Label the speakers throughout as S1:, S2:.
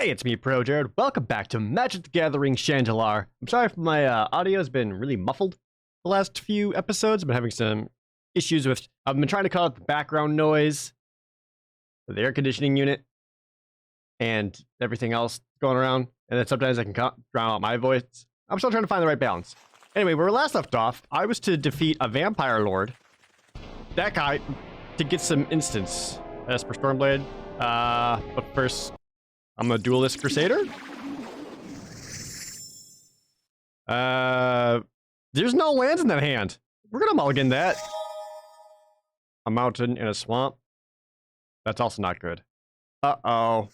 S1: Hey, it's me, ProJared. Welcome back to Magic the Gathering Shandalar. I'm sorry if my audio has been really muffled the last few episodes. I've been having some issues with... I've been trying to cut out the background noise, the air conditioning unit, and everything else going around. And then sometimes I can drown out my voice. I'm still trying to find the right balance. Anyway, where we last left off, I was to defeat a Vampire Lord. That guy, to get some instants. As per Stormblade. But first... I'm a duelist Crusader. There's no lands in that hand. We're gonna mulligan that. A mountain and a swamp. That's also not good. Uh-oh.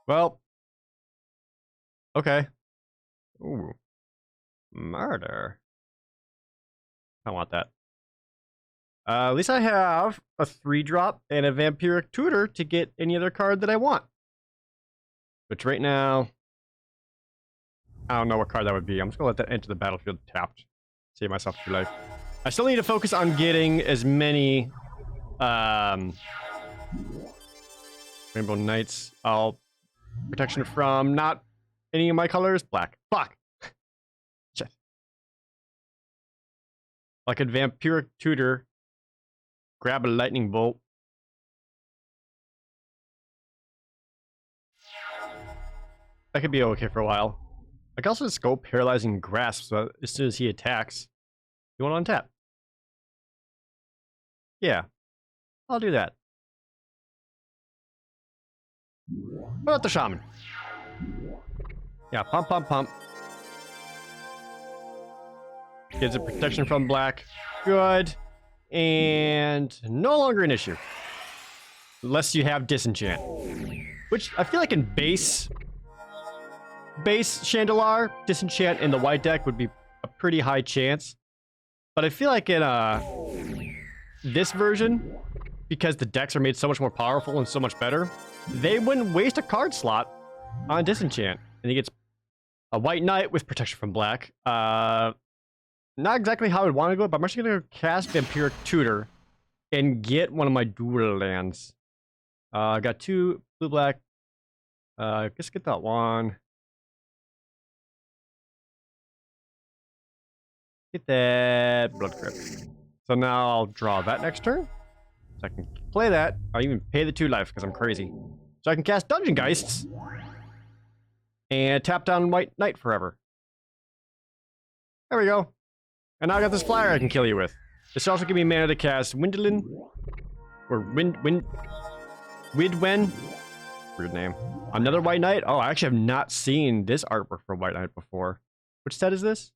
S1: Well. Okay. Ooh. Murder. I want that. At least I have a 3-drop and a Vampiric Tutor to get any other card that I want. Which right now, I don't know what card that would be. I'm just going to let that enter the battlefield tapped. Save myself 2 life. I still need to focus on getting as many Rainbow Knights. Protection from not any of my colors. Black. Fuck! Shit. Like a Vampiric Tutor. Grab a lightning bolt. That could be okay for a while. I can also just go Paralyzing Grasp, so as soon as he attacks, you want to untap. Yeah, I'll do that. What about the Shaman? Yeah, pump, pump, pump. Gives it protection from black. Good. And no longer an issue. Unless you have Disenchant. Which I feel like in base Shandalar, Disenchant in the white deck would be a pretty high chance. But I feel like in this version, because the decks are made so much more powerful and so much better, they wouldn't waste a card slot on Disenchant. And he gets a white knight with protection from black. Not exactly how I would want to go, but I'm actually going to cast Vampiric Tutor and get one of my Duel lands. I got 2 blue-black. Just get that one. Get that Blood Crypt. So now I'll draw that next turn. So I can play that. I'll even pay the 2 life because I'm crazy. So I can cast Dungeon Geists and tap down White Knight forever. There we go. And now I got this flyer I can kill you with. This also give me mana to cast Windlin. Or Widwen. Weird name. Another White Knight. Oh, I actually have not seen this artwork for White Knight before. Which set is this?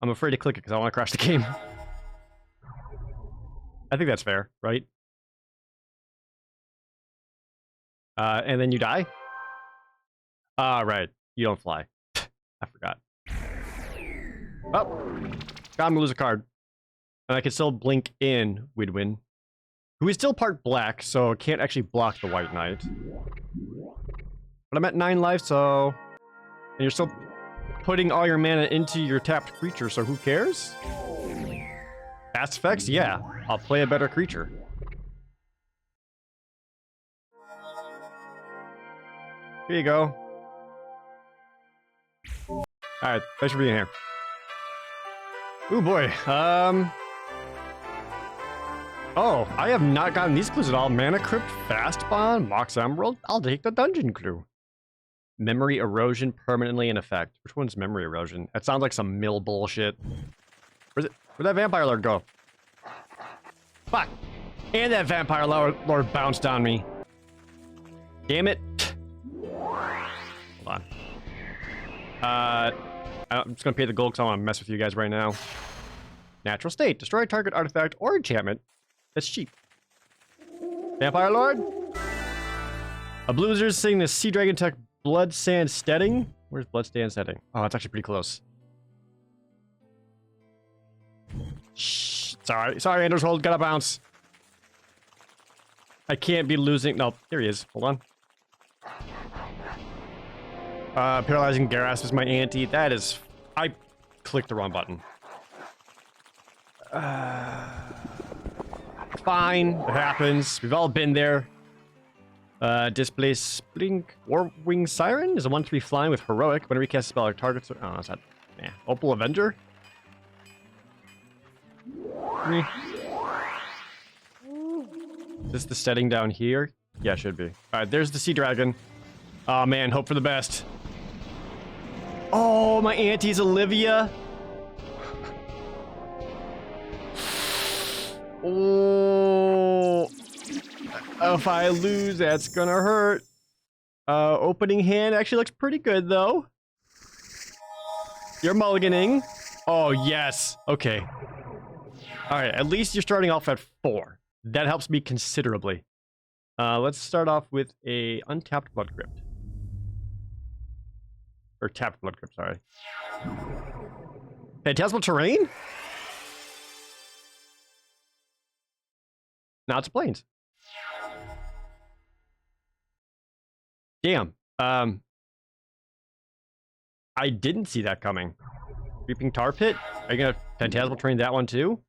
S1: I'm afraid to click it because I want to crash the game. I think that's fair, right? And then you die? Right. You don't fly. I forgot. Oh, I'm gonna lose a card. And I can still blink in Widwin, who is still part black, so can't actually block the White Knight. But I'm at 9 life, so... And you're still putting all your mana into your tapped creature, so who cares? Fast effects? Yeah, I'll play a better creature. Here you go. Alright, thanks for being here. Ooh boy, oh, I have not gotten these clues at all. Mana Crypt, Fast Bond, Mox Emerald. I'll take the dungeon clue. Memory Erosion permanently in effect. Which one's Memory Erosion? That sounds like some mill bullshit. Where'd that Vampire Lord go? Fuck! And that Vampire Lord bounced on me. Damn it. Hold on. I'm just gonna pay the gold because I want to mess with you guys right now. Natural State. Destroy target artifact or enchantment. That's cheap. Vampire Lord. A blue wizard sing the Sea Dragon tech Blood Sand Steading. Where's Blood Sand Steading? Oh, it's actually pretty close. Shh. Sorry, Anders Hold. Gotta bounce. I can't be losing. No, here he is. Hold on. Paralyzing Grasp is my ante. That is... I clicked the wrong button. Fine. It happens. We've all been there. Displace Blink Warwing Siren is a 1/3 flying with heroic. When recast a spell, or targets. Oh, that's that. Yeah. Opal Avenger. Is this the setting down here? Yeah, it should be. Alright, there's the Sea Dragon. Oh man, hope for the best. Oh, my auntie's Olivia. Oh. If I lose, that's gonna hurt. Opening hand actually looks pretty good, though. You're mulliganing. Oh, yes. Okay. Alright, at least you're starting off at 4. That helps me considerably. Let's start off with a untapped Blood Crypt. Or tapped Blood Crypt, sorry. Phantasmal Terrain? Now it's Plains. Damn. I didn't see that coming. Reaping Tar Pit? Are you gonna Phantasmal Terrain that one too?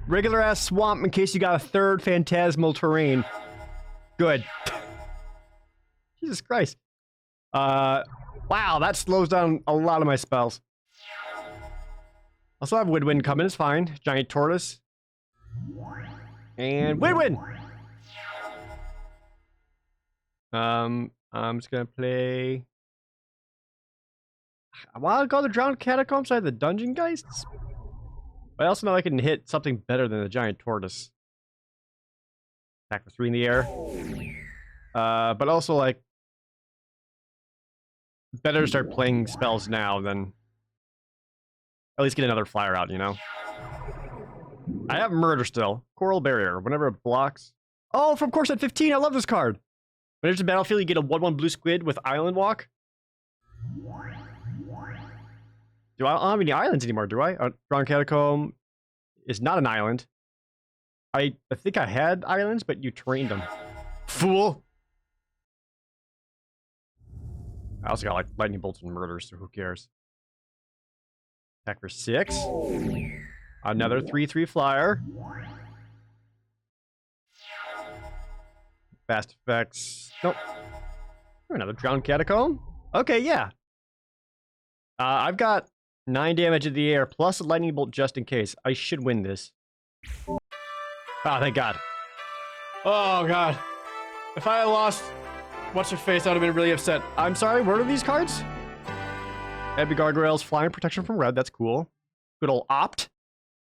S1: Regular ass swamp in case you got a third Phantasmal Terrain. Good. Jesus Christ. Wow, that slows down a lot of my spells. Also have Woodwind coming, it's fine. Giant Tortoise. And Woodwind! I'm just gonna play... I want to go to the Drowned Catacombs. I have the Dungeon Geists. But I also know I can hit something better than the Giant Tortoise. Attack for 3 in the air. But also, like... better to start playing spells now than... at least get another flyer out, you know? I have Murder still. Coral Barrier. Whenever it blocks... oh, from Core Set 15! I love this card! When it's a battlefield, you get a 1/1 blue squid with Island Walk. I don't have any islands anymore, do I? Drowned Catacomb is not an island. I think I had islands, but you trained them. Fool! I also got, like, Lightning Bolts and Murders, so who cares? Attack for 6. Another 3/3 flyer. Fast effects. Nope. Another Drowned Catacomb. Okay, yeah. I've got 9 damage in the air, plus a lightning bolt just in case. I should win this. Oh, thank God. Oh, God. If I had lost What's-Her-Face, I would have been really upset. I'm sorry, what are these cards? Heavy Gargoyles, Flying Protection from Red, that's cool. Good old Opt.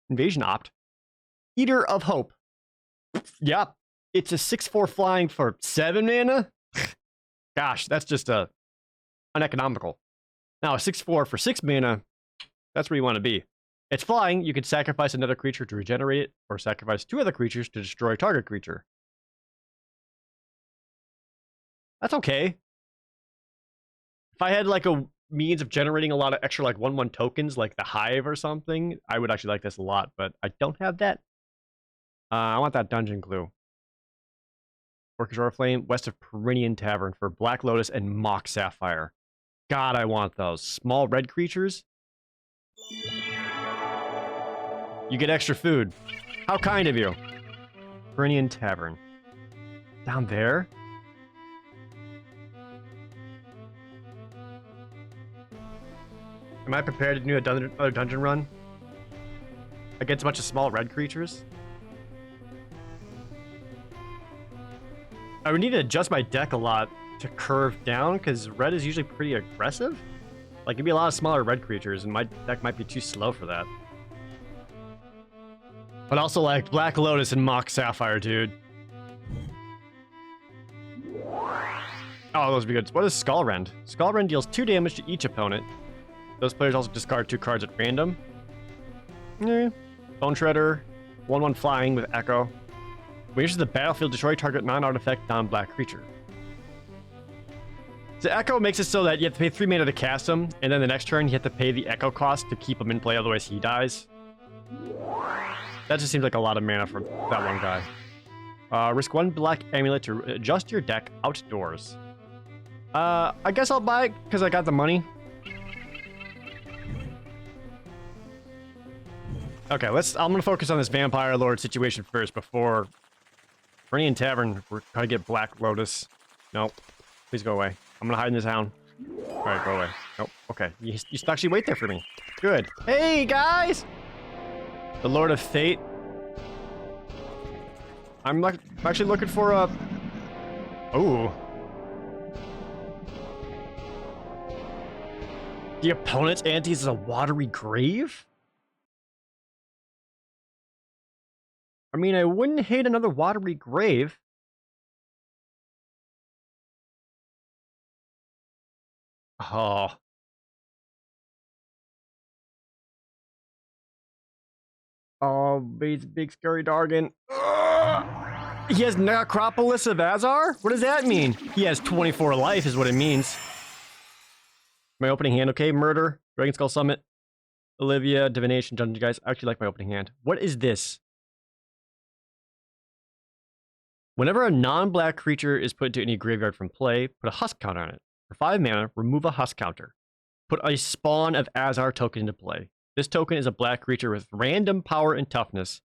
S1: Invasion Opt. Eater of Hope. Yep. It's a 6/4 flying for 7 mana? Gosh, that's just uneconomical. Now, a 6/4 for 6 mana, that's where you want to be. It's flying, you can sacrifice another creature to regenerate it, or sacrifice 2 other creatures to destroy a target creature. That's okay. If I had, like, a means of generating a lot of extra, like, 1/1 tokens, like the Hive or something, I would actually like this a lot, but I don't have that. I want that Dungeon Clue. Orchestra Flame, west of Perennian Tavern for Black Lotus and Mock Sapphire. God, I want those. Small red creatures. You get extra food. How kind of you. Perennian Tavern. Down there? Am I prepared to do another dungeon run? Against a bunch of small red creatures? I would need to adjust my deck a lot to curve down, because red is usually pretty aggressive. Like, it'd be a lot of smaller red creatures, and my deck might be too slow for that. But also, like, Black Lotus and Mock Sapphire, dude. Oh, those would be good. What is Skullrend? Skullrend deals 2 damage to each opponent. Those players also discard 2 cards at random. Bone Shredder. 1/1 flying with Echo. When you use the battlefield, destroy target non-artifact, non-black creature. The Echo makes it so that you have to pay 3 mana to cast him, and then the next turn you have to pay the Echo cost to keep him in play, otherwise he dies. That just seems like a lot of mana for that one guy. Risk 1 black amulet to adjust your deck outdoors. I guess I'll buy it because I got the money. Okay, I'm gonna focus on this Vampire Lord situation first before Vernian Tavern. We're gonna get Black Lotus. Nope. Please go away. I'm gonna hide in this town. Alright, go away. Nope. Okay. You actually wait there for me. Good. Hey, guys! The Lord of Fate. I'm actually looking for a... Ooh. The opponent's ante is a watery grave? I mean, I wouldn't hate another watery grave. Oh. Oh, big scary Dargan. He has Necropolis of Azar? What does that mean? He has 24 life is what it means. My opening hand, okay? Murder, Dragon Skull Summit, Olivia, Divination, Dungeon Guys. I actually like my opening hand. What is this? Whenever a non-black creature is put into any graveyard from play, put a husk counter on it. For 5 mana, remove a husk counter. Put a Spawn of Azar token into play. This token is a black creature with random power and toughness,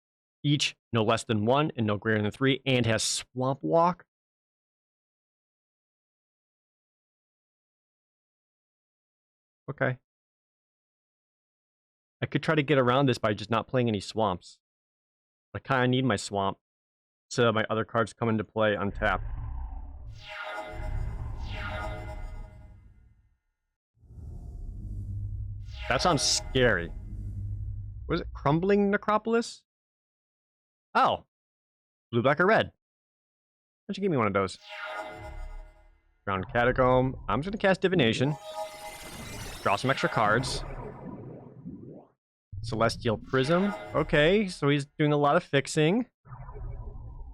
S1: each no less than 1 and no greater than 3, and has Swamp Walk. Okay. I could try to get around this by just not playing any swamps. I kind of need my swamp so my other cards come into play untapped. That sounds scary. Was it Crumbling Necropolis? Oh. Blue, black, or red? Why don't you give me one of those? Ground Catacomb. I'm just going to cast Divination. Draw some extra cards. Celestial Prism. Okay, so he's doing a lot of fixing.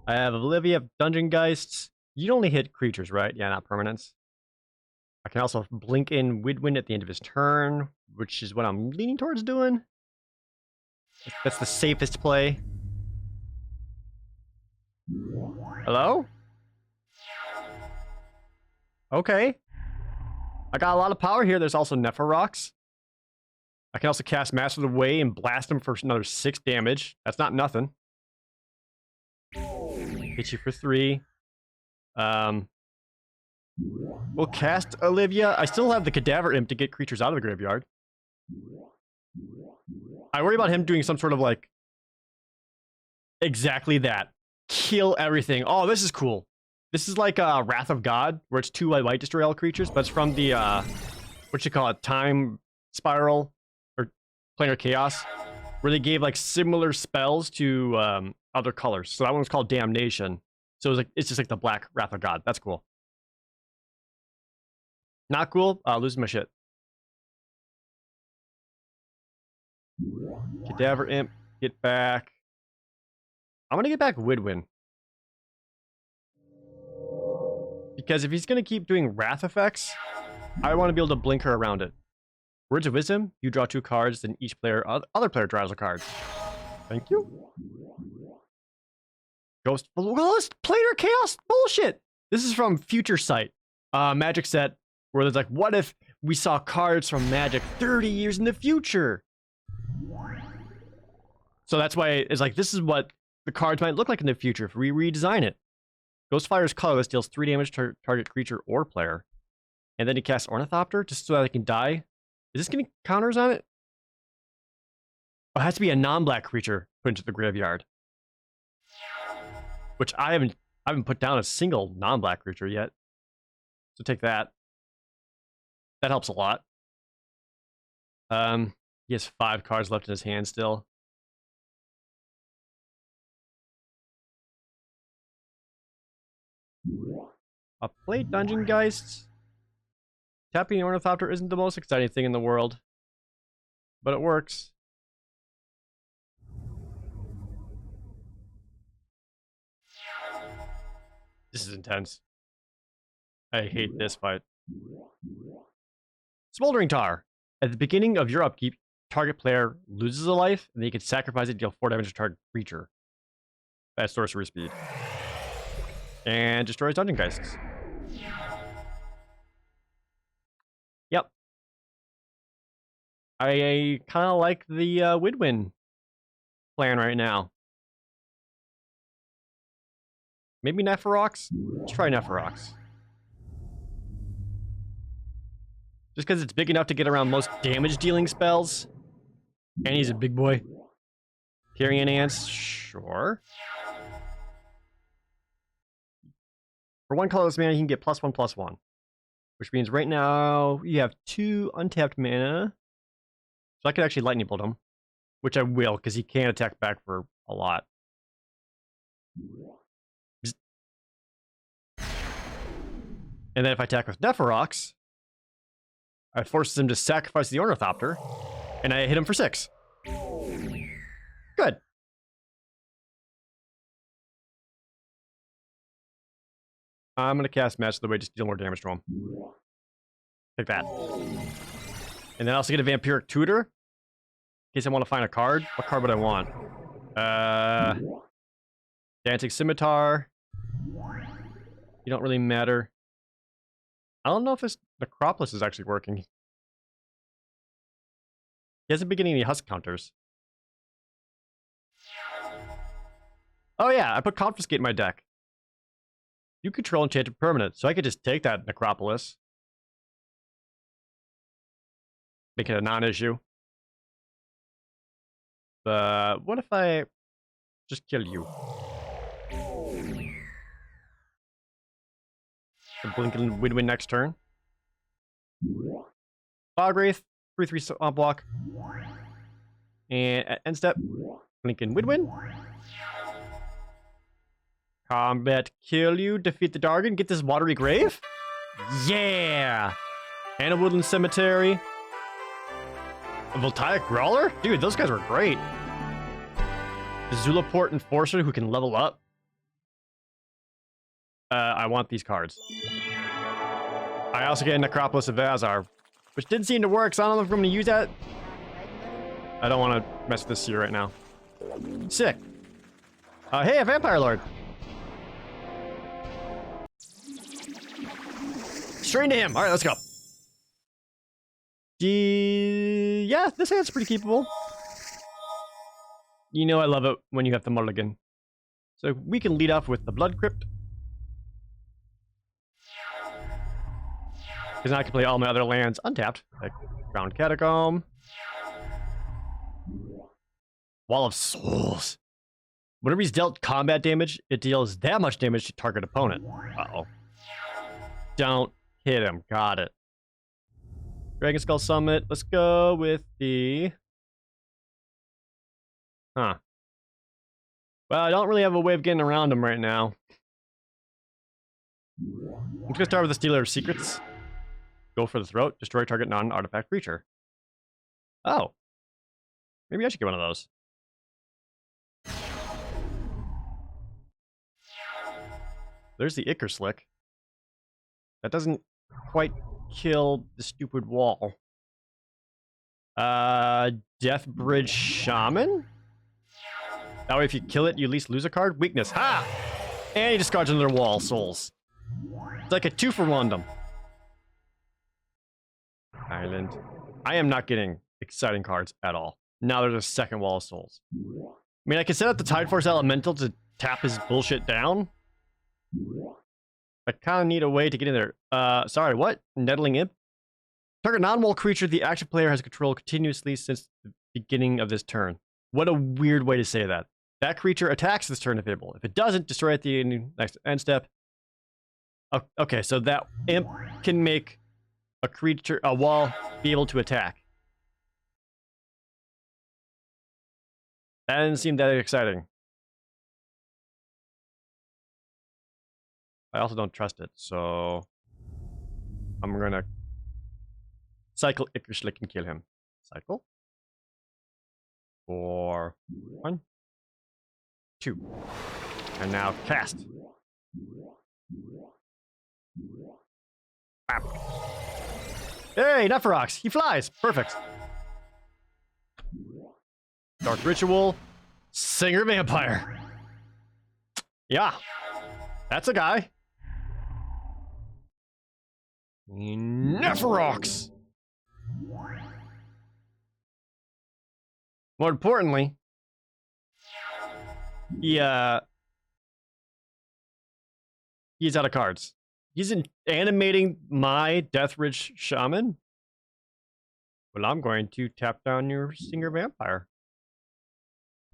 S1: I have Olivia, Dungeon Geists. You only hit creatures, right? Yeah, not permanents. I can also blink in Widwind at the end of his turn, which is what I'm leaning towards doing. That's the safest play. Hello? Okay. I got a lot of power here. There's also Nephrox. I can also cast Master of the Way and blast him for another 6 damage. That's not nothing. Hit you for 3. We'll cast Olivia. I still have the Cadaver Imp to get creatures out of the graveyard. I worry about him doing some sort of like... Exactly that. Kill everything. Oh, this is cool. This is like Wrath of God, where it's 2 white destroy all creatures, but it's from the, what you call it, Time Spiral, or Planar Chaos, where they gave like similar spells to other colors. So that one was called Damnation. So it's just like the black Wrath of God. That's cool. Not cool. Losing my shit. Cadaver Imp, get back. I'm gonna get back Widwin. Because if he's gonna keep doing Wrath effects, I want to be able to blink her around it. Words of Wisdom, you draw 2 cards, then each player, other player draws a card. Thank you. Ghost, Planar Chaos, bullshit. This is from Future Sight, Magic set, where there's like, what if we saw cards from Magic 30 years in the future? So that's why it's like, this is what the cards might look like in the future if we redesign it. Ghostfire's colorless deals 3 damage to target creature or player. And then he casts Ornithopter just so that it can die. Is this getting counters on it? Oh, it has to be a non-black creature put into the graveyard. Which I haven't put down a single non-black creature yet. So take that. That helps a lot. He has 5 cards left in his hand still. I'll play Dungeon Geists. Tapping the Ornithopter isn't the most exciting thing in the world, but it works. This is intense. I hate this fight. Smoldering Tar. At the beginning of your upkeep, target player loses a life, and then you can sacrifice it to deal 4 damage to target creature. That's sorcery speed. And destroys Dungeon Geists. Yep. I kind of like the Widwin plan right now. Maybe Nephirox? Let's try Nephirox. Just because it's big enough to get around most damage-dealing spells. And he's a big boy. Carrion Ants, sure. For one colorless mana, you can get +1/+1. Which means right now, you have 2 untapped mana. So I could actually Lightning Bolt him. Which I will, because he can't attack back for a lot. And then if I attack with Nephirox, I force him to sacrifice the Ornithopter, and I hit him for 6. Good. I'm going to cast Match of the Way, just deal more damage to him. Take that. And then I also get a Vampiric Tutor, in case I want to find a card. What card would I want? Dancing Scimitar. You don't really matter. I don't know if this Necropolis is actually working. He hasn't been getting any Husk counters. Oh yeah, I put Confiscate in my deck. You control enchanted permanent, so I could just take that Necropolis. Make it a non-issue. But what if I just kill you? The Blinking Windwin next turn. Fogwraith, 3/3 block. And at end step, Blinking Windwin. Combat, kill you, defeat the Dargon, get this Watery Grave? Yeah! And a Woodland Cemetery. A Voltaic Brawler? Dude, those guys were great. The Zulaport Enforcer who can level up. I want these cards. I also get a Necropolis of Vazar, which didn't seem to work, so I don't know if I'm going to use that. I don't want to mess with this here right now. Sick. Hey, a Vampire Lord. Straight into him. All right, let's go. Yeah, this hand's pretty keepable. You know I love it when you have the mulligan. So we can lead off with the Blood Crypt. Because now I can play all my other lands untapped, like Ground Catacomb. Wall of Souls. Whenever he's dealt combat damage, it deals that much damage to target opponent. Uh-oh. Don't hit him. Got it. Dragon Skull Summit. Let's go with the... Huh. Well, I don't really have a way of getting around him right now. I'm just gonna start with the Stealer of Secrets. Go for the Throat. Destroy target non-artifact creature. Oh. Maybe I should get one of those. There's the Ichor Slick. That doesn't quite kill the stupid wall. Death Bridge Shaman? That way if you kill it, you at least lose a card. Weakness. Ha! And he discards another wall, souls. It's like a 2-for-1. Island. I am not getting exciting cards at all. Now there's a second wall of souls. I mean, I can set up the Tide Force Elemental to tap his bullshit down. I kind of need a way to get in there. Sorry, what? Nettling Imp? Target non-wall creature the active player has controlled continuously since the beginning of this turn. What a weird way to say that. That creature attacks this turn if able. If it doesn't, destroy at the next end step. Okay, so that imp can make a creature, a wall, be able to attack. That didn't seem that exciting. I also don't trust it, so I'm gonna cycle Ichor Slick and kill him. Cycle. 4, 1, 2. And now cast. Bam. Hey, Nephirox! He flies! Perfect. Dark Ritual. Singer Vampire. Yeah. That's a guy. Nephirox! More importantly, He's out of cards. He's animating my Deathrich Shaman. Well, I'm going to tap down your Singer Vampire.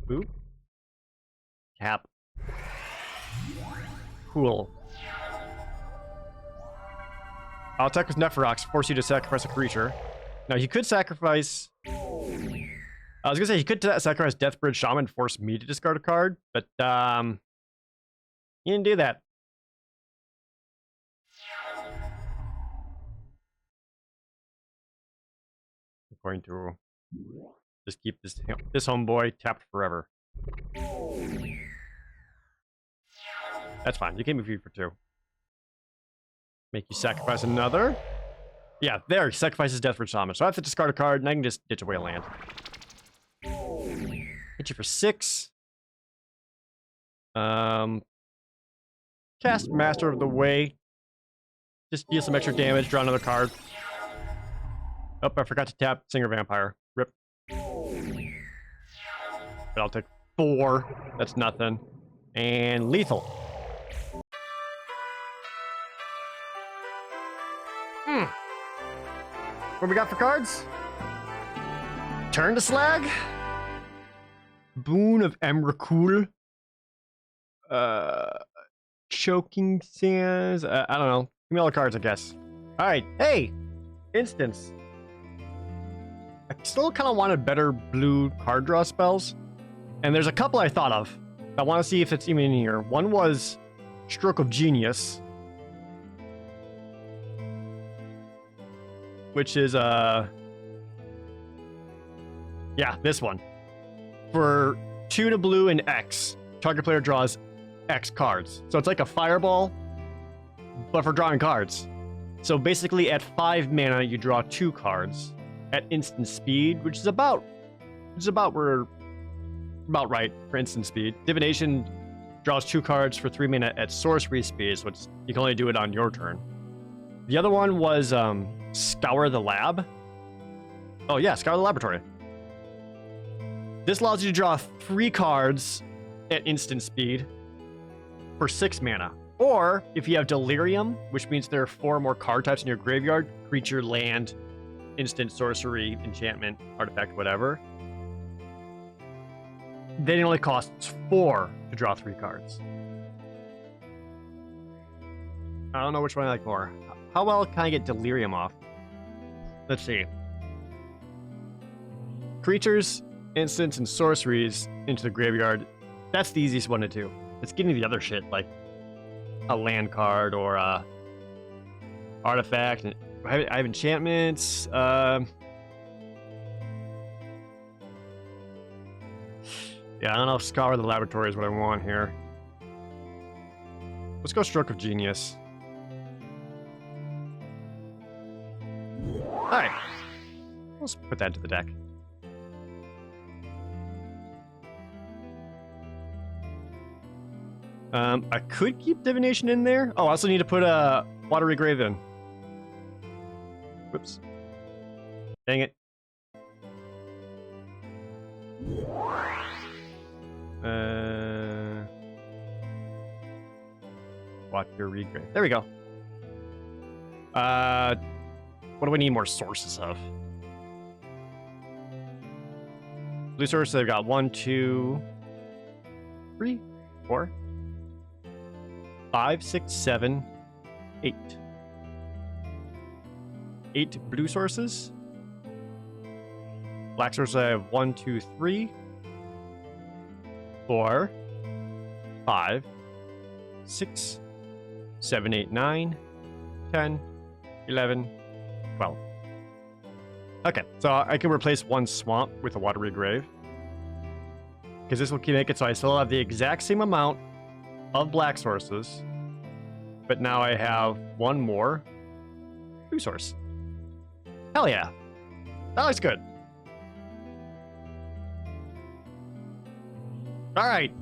S1: Boop. Tap. Cool. I'll attack with Nephrox, force you to sacrifice a creature. Now, he could sacrifice... I was gonna say, he could sacrifice Deathbridge Shaman, force me to discard a card, but, he didn't do that. I'm going to just keep this homeboy tapped forever. That's fine. You can move for 2. Make you sacrifice another. Yeah, there. He sacrifices Deathbridge Shaman. So I have to discard a card, and I can just ditch away a land. Hit you for 6. Cast Master of the Way. Just deal some extra damage, draw another card. Oh, I forgot to tap Singer Vampire. Rip. But I'll take 4. That's nothing. And lethal. What we got for cards? Turn to Slag. Boon of Emrakul. Choking Sands. I don't know. Give me all the cards, I guess. Alright. Hey! Instance. I still kind of wanted better blue card draw spells. And there's a couple I thought of. I want to see if it's even in here. One was Stroke of Genius. Which is, yeah, this one. For 2 to blue and X, target player draws X cards. So it's like a fireball, but for drawing cards. So basically at 5 mana, you draw 2 cards at instant speed, which is about right for instant speed. Divination draws 2 cards for 3 mana at sorcery speed, so you can only do it on your turn. The other one was Scour the Lab. Oh yeah, Scour the Laboratory. This allows you to draw 3 cards at instant speed for 6 mana. Or, if you have Delirium, which means there are 4 more card types in your graveyard, creature, land, instant, sorcery, enchantment, artifact, whatever, then it only costs 4 to draw 3 cards. I don't know which one I like more. How well can I get Delirium off? Let's see. Creatures, instants, and sorceries into the graveyard. That's the easiest one to do. It's getting the other shit, like a land card or a artifact. I have enchantments. Yeah, I don't know if Scour the Laboratory is what I want here. Let's go Stroke of Genius. Alright. Let's put that into the deck. I could keep Divination in there. Oh, I also need to put a Watery Grave in. Whoops. Dang it. Watery Grave. There we go. What do we need more sources of? Blue sources, I've got 1, 2, 3, 4, 5, 6, 7, 8. 8 blue sources. Black sources, I have 1, 2, 3, 4, 5, 6, 7, 8, 9, 10, 11, 12. Okay, so I can replace 1 swamp with a Watery Grave. Because this will make it so I still have the exact same amount of black sources, but now I have 1 more blue source. Hell yeah. That looks good. Alright.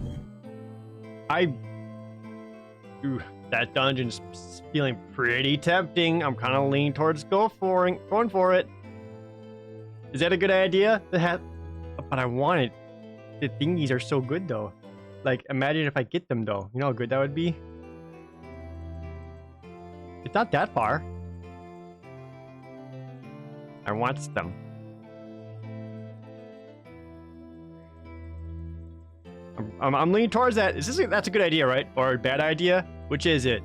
S1: That dungeon's feeling pretty tempting. I'm kind of leaning towards going for it. Is that a good idea? But I want it. The thingies are so good, though. Like, imagine if I get them, though. You know how good that would be? It's not that far. I want them. I'm leaning towards that. That's a good idea, right? Or a bad idea? Which is it?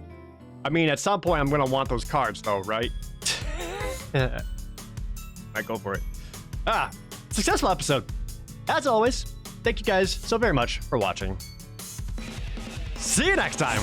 S1: I mean, at some point, I'm going to want those cards, though, right? Alright, go for it. Successful episode. As always, thank you guys so very much for watching. See you next time.